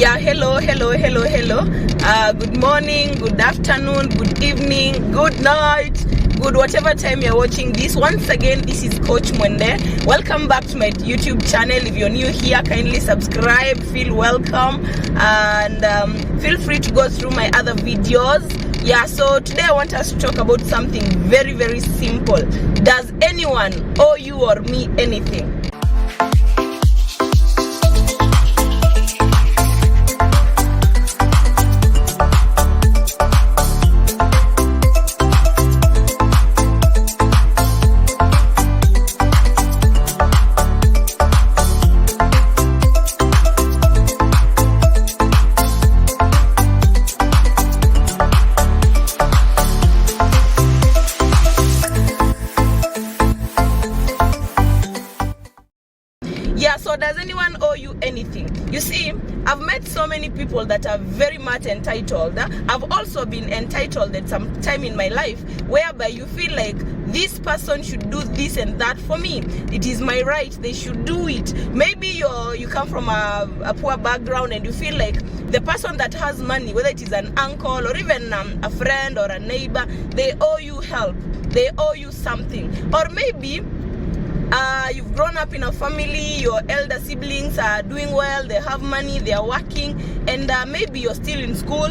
Yeah, hello. Good morning, good afternoon, good evening, good night, good whatever time you're watching this. Once again, this is Coach Mwende. Welcome back to my YouTube channel. If you're new here, kindly subscribe, feel welcome, and feel free to go through my other videos. Yeah, so today I want us to talk about something very, very simple. Does anyone owe you or me anything? Yeah, so does anyone owe you anything? You see, I've met so many people that are very much entitled. I've also been entitled at some time in my life whereby you feel like this person should do this and that for me. It is my right, they should do it. Maybe you come from a poor background and you feel like the person that has money, whether it is an uncle or even a friend or a neighbor, they owe you help, they owe you something. Or maybe you've grown up in a family, your elder siblings are doing well, they have money, they are working, and maybe you're still in school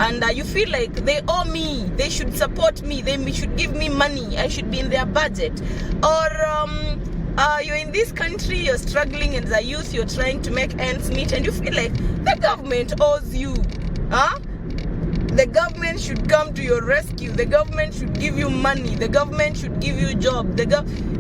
and you feel like they owe me, they should support me, they should give me money, I should be in their budget. Or you're in this country, you're struggling as a youth, you're trying to make ends meet, and you feel like the government owes you. The government should come to your rescue. The government should give you money. The government should give you a job.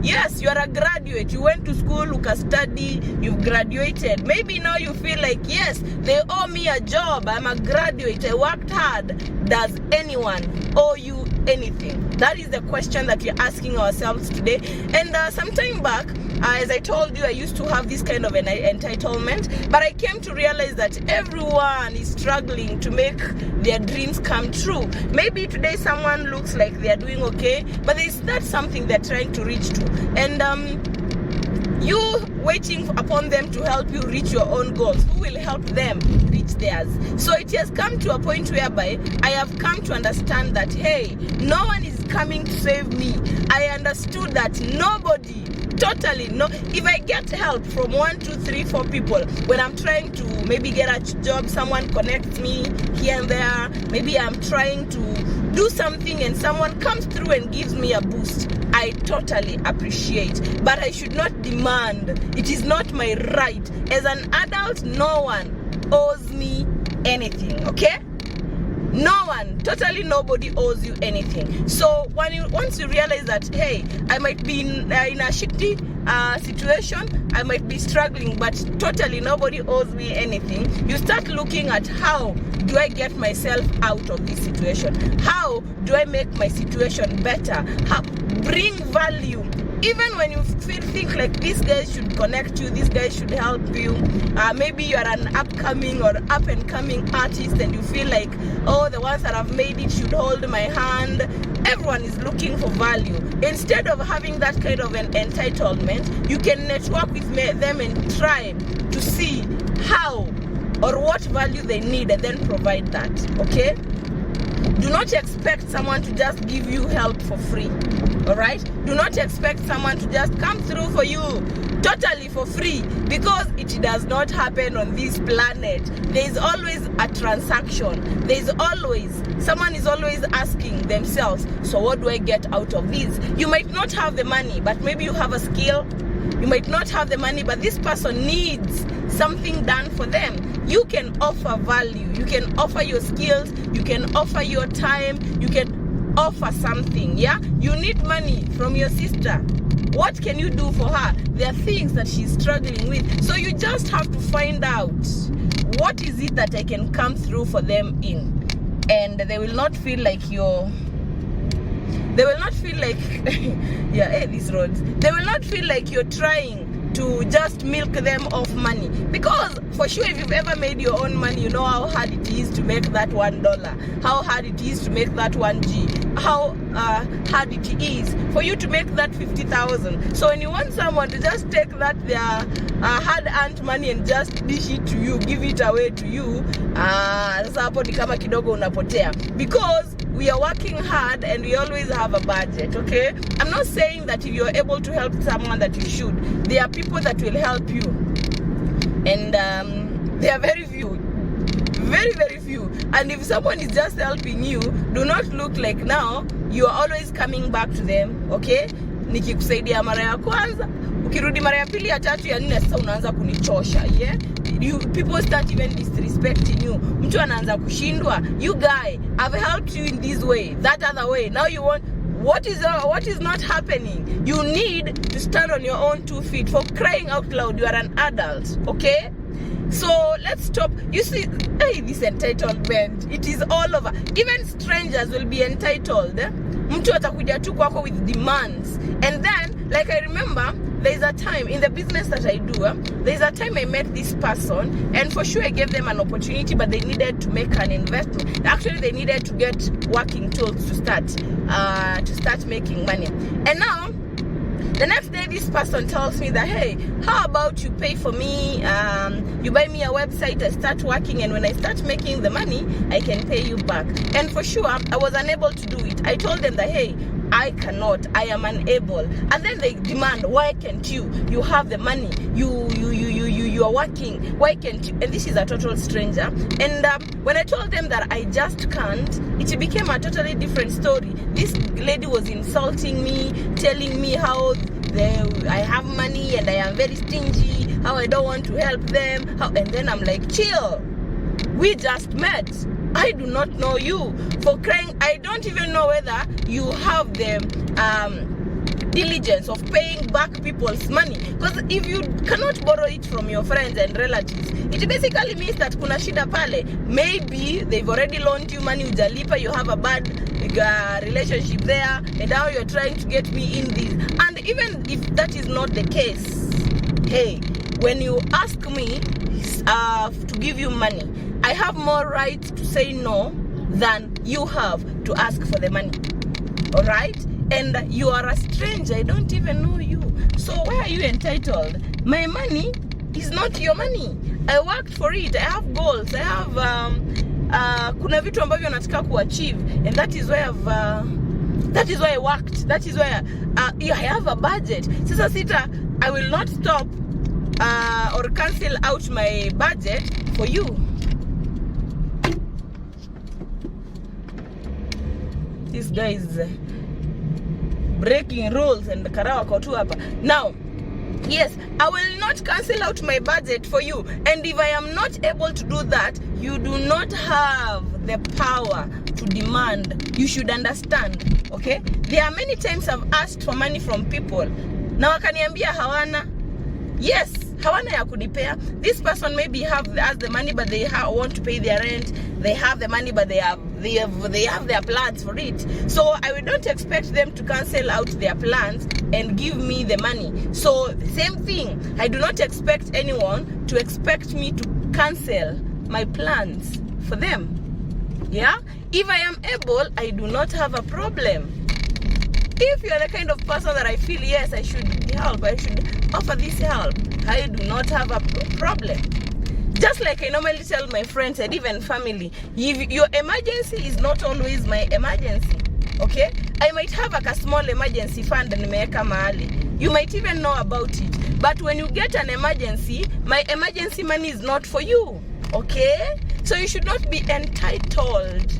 Yes, you are a graduate. You went to school, you can study, you've graduated. Maybe now you feel like, yes, they owe me a job. I'm a graduate. I worked hard. Does anyone owe you anything? That is the question that we're asking ourselves today. And some time back, as I told you, I used to have this kind of an entitlement, but I came to realize that everyone is struggling to make their dreams come true. Maybe today someone looks like they are doing okay, but there's not something they're trying to reach to. And you waiting upon them to help you reach your own goals. Who will help them reach theirs? So it has come to a point whereby I have come to understand that, hey, no one is coming to save me. I understood that nobody, totally no, if I get help from 1, 2, 3, 4 people when I'm trying to maybe get a job, someone connects me here and there, maybe I'm trying to do something and someone comes through and gives me a boost, I totally appreciate, but I should not demand. It is not my right. As an adult, no one owes me anything, okay? No one, totally nobody owes you anything. So once you realize that, hey, I might be in a shitty situation, I might be struggling, but totally nobody owes me anything, you start looking at how do I get myself out of this situation? How do I make my situation better? How bring value? Even when you think like these guys should connect you, these guys should help you, maybe you are an upcoming or up and coming artist and you feel like, oh, the ones that have made it should hold my hand. Everyone is looking for value. Instead of having that kind of an entitlement, you can network with them and try to see how or what value they need and then provide that, okay? Do not expect someone to just give you help for free, all right? Do not expect someone to just come through for you totally for free, because it does not happen on this planet. There is always a transaction. There is always, someone is always asking themselves, so what do I get out of this? You might not have the money, but maybe you have a skill. You might not have the money, but this person needs something done for them. You can offer value. You can offer your skills. You can offer your time. You can offer something, yeah? You need money from your sister. What can you do for her? There are things that she's struggling with. So you just have to find out, what is it that I can come through for them in? And they will not feel like they will not feel like, yeah, hey, these roads. They will not feel like you're trying to just milk them off money, because for sure if you've ever made your own money, you know how hard it is to make that $1, how hard it is to make that 1G. how hard it is for you to make that 50,000. So when you want someone to just take that their hard-earned money and just dish it to you, give it away to you, sasa hapo ni kama kidogo unapotea, because we are working hard and we always have a budget. Okay, I'm not saying that if you're able to help someone that you should. There are people that will help you, and they are very few, very, very few. And if someone is just helping you, do not look like now you are always coming back to them. Okay, nikikusaidia mara ya kwanza, ukirudi mara ya pili, ya tatu, ya nne, sasa unaanza kunichosha. Yeah, people start even disrespecting you. Mtu anaanza kushindwa. You guy, I've helped you in this way, that other way. Now you want, what is not happening? You need to stand on your own 2 feet. For crying out loud, you are an adult. Okay, so let's stop. You see, hey, this entitlement, it is all over. Even strangers will be entitled. Mtu atakuja tu kwako with demands. And then, like I remember, there's a time in the business that I do, there's a time I met this person, and for sure I gave them an opportunity, but they needed to make an investment. Actually, they needed to get working tools to start making money. And now, the next day, this person tells me that, hey, how about you pay for me? You buy me a website, I start working, and when I start making the money, I can pay you back. And for sure, I was unable to do it. I told them that, hey, I cannot, I am unable. And then they demand, why can't you? You have the money, you are working, why can't you? And this is a total stranger. And when I told them that I just can't, it became a totally different story. This lady was insulting me, telling me how I have money and I am very stingy, how I don't want to help them, and then I'm like, chill, we just met. I do not know you. For crying, I don't even know whether you have the diligence of paying back people's money. Because if you cannot borrow it from your friends and relatives, it basically means that kuna shida pale. Maybe they've already loaned you money, ujalipa, you have a bad relationship there, and now you're trying to get me in this. And even if that is not the case, hey, when you ask me to give you money, I have more right to say no than you have to ask for the money. Alright? And you are a stranger, I don't even know you. So why are you entitled? My money is not your money. I worked for it. I have goals. I have kuna vitu ambavyo nataka kuachieve, and that is why I worked. That is why I have a budget. Sasa sita, I will not stop or cancel out my budget for you. This guy is breaking rules and karawa kotu hapa. Now, yes, I will not cancel out my budget for you. And if I am not able to do that, you do not have the power to demand. You should understand, okay? There are many times I've asked for money from people. Na wakaniambia hawana. Yes, hawana ya kunipea. This person maybe has the money, but they want to pay their rent. They have the money, but they have their plans for it. So I will not expect them to cancel out their plans and give me the money. So the same thing, I do not expect anyone to expect me to cancel my plans for them. Yeah? If I am able, I do not have a problem. If you are the kind of person that I feel, yes, I should help, I should offer this help, I do not have a problem. Just like I normally tell my friends and even family, if your emergency is not always my emergency, okay? I might have a small emergency fund and nimeweka mahali. You might even know about it. But when you get an emergency, my emergency money is not for you, okay? So you should not be entitled.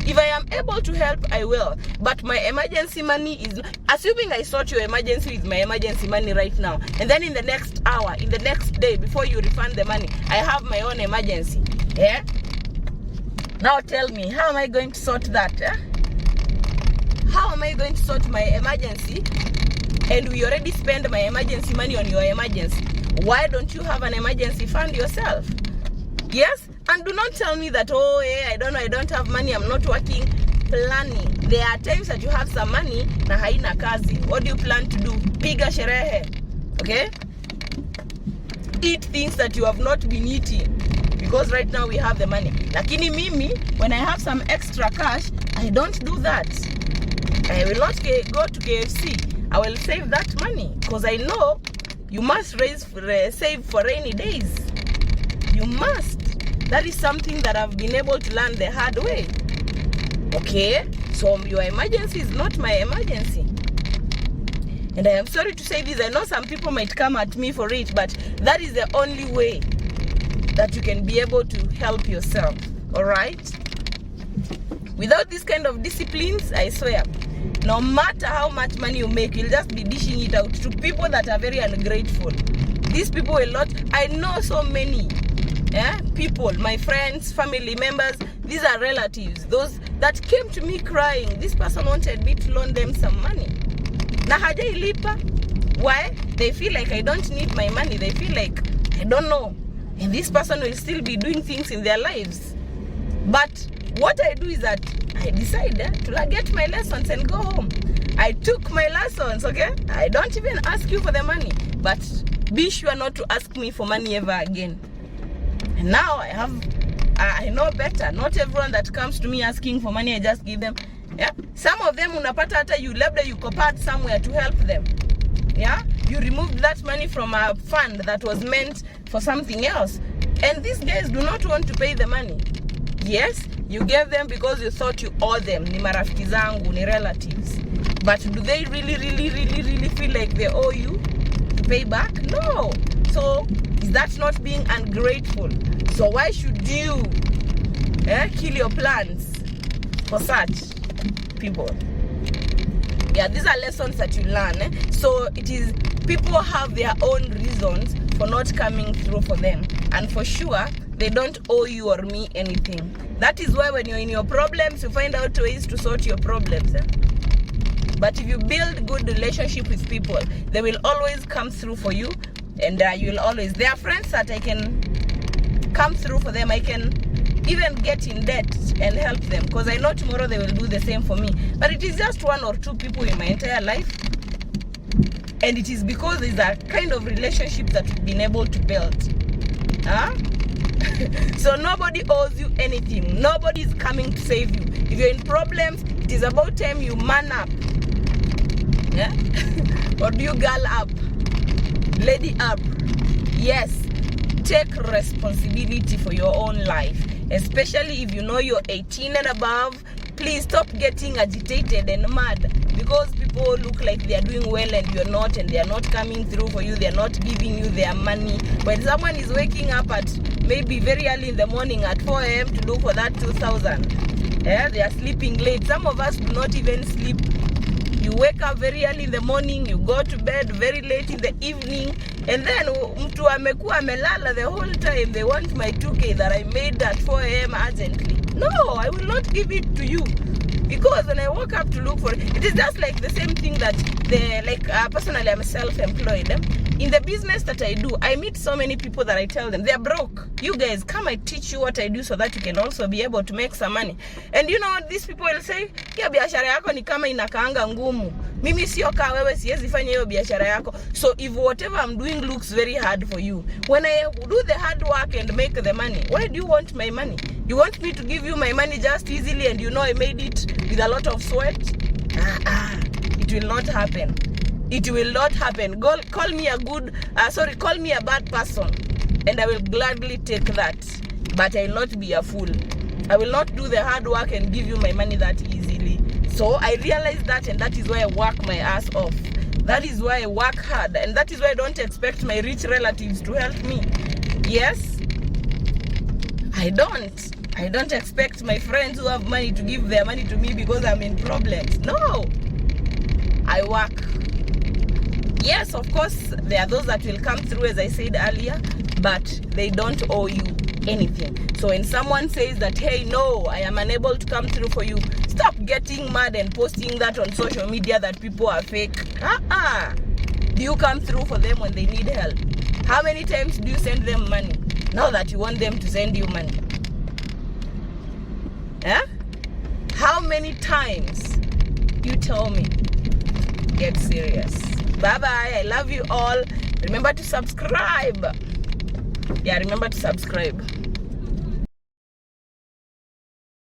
If I am able to help, I will. But my emergency money is... Assuming I sort your emergency with my emergency money right now, and then in the next hour, in the next day, before you refund the money, I have my own emergency. Yeah? Now tell me, how am I going to sort that? Eh? How am I going to sort my emergency? And we already spend my emergency money on your emergency. Why don't you have an emergency fund yourself? Yes? And do not tell me that, oh, hey, I don't have money, I'm not working. Planning. There are times that you have some money na haina kazi. What do you plan to do? Piga sherehe. Okay? Eat things that you have not been eating. Because right now we have the money. Lakini mimi, when I have some extra cash, I don't do that. I will not go to KFC. I will save that money because I know you must save for rainy days. You must. That is something that I've been able to learn the hard way. Okay, so your emergency is not my emergency. And I am sorry to say this. I know some people might come at me for it, but that is the only way that you can be able to help yourself. All right? Without this kind of disciplines, I swear, no matter how much money you make, you'll just be dishing it out to people that are very ungrateful. These people a lot. I know so many people, my friends, family members, these are relatives, those that came to me crying. This person wanted me to loan them some money. Na hajailipa. Why? They feel like I don't need my money. They feel like, I don't know. And this person will still be doing things in their lives. But what I do is that I decide to get my lessons and go home. I took my lessons, okay? I don't even ask you for the money. But be sure not to ask me for money ever again. And now I know better. Not everyone that comes to me asking for money, I just give them. Yeah? Some of them unapata hata you copied somewhere to help them. Yeah? You removed that money from a fund that was meant for something else. And these guys do not want to pay the money. Yes, you gave them because you thought you owe them. Ni marafiki zangu, ni relatives. But do they really feel like they owe you to pay back? No. So, is that not being ungrateful? So why should you kill your plans for such people? Yeah, these are lessons that you learn. So it is, people have their own reasons for not coming through for them. And for sure, they don't owe you or me anything. That is why when you're in your problems, you find out ways to sort your problems. But if you build good relationship with people, they will always come through for you. And you'll always, there are friends that I can come through for them. I can even get in debt and help them because I know tomorrow they will do the same for me. But it is just one or two people in my entire life. And it is because there's a kind of relationship that we've been able to build. So nobody owes you anything. Nobody is coming to save you. If you're in problems, it is about time you man up. Yeah? Or do you girl up? Lady up. Yes. Take responsibility for your own life. Especially if you know you're 18 and above. Please stop getting agitated and mad because people look like they are doing well and you're not, and they are not coming through for you. They are not giving you their money. When someone is waking up at maybe very early in the morning at 4 a.m. to look for that 2,000, they are sleeping late. Some of us do not even sleep. You wake up very early in the morning, you go to bed very late in the evening, and then mtu amekuwa amelala the whole time. They want my 2K that I made at 4 a.m. urgently. No, I will not give it to you. Because when I woke up to look for it, it is just like the same thing that personally I'm self-employed. In the business that I do, I meet so many people that I tell them they're broke. You guys, come I teach you what I do so that you can also be able to make some money. And you know what these people will say? Hiyo biashara yako ni kama inakaanga ngumu. Mimi sio ka wewe, siwezi fanya hiyo biashara yako. So if whatever I'm doing looks very hard for you, when I do the hard work and make the money, why do you want my money? You want me to give you my money just easily and you know I made it with a lot of sweat? It will not happen. It will not happen. Call me a bad person and I will gladly take that. But I will not be a fool. I will not do the hard work and give you my money that easily. So I realize that, and that is why I work my ass off. That is why I work hard, and that is why I don't expect my rich relatives to help me. Yes, I don't expect my friends who have money to give their money to me because I'm in problems. No, I work. Yes, of course, there are those that will come through, as I said earlier, but they don't owe you anything. So when someone says that, hey, no, I am unable to come through for you, stop getting mad and posting that on social media that people are fake. Do you come through for them when they need help? How many times do you send them money now that you want them to send you money? How many times? You tell me. Get serious. Bye-bye. I love you all. Remember to subscribe. Yeah, remember to subscribe.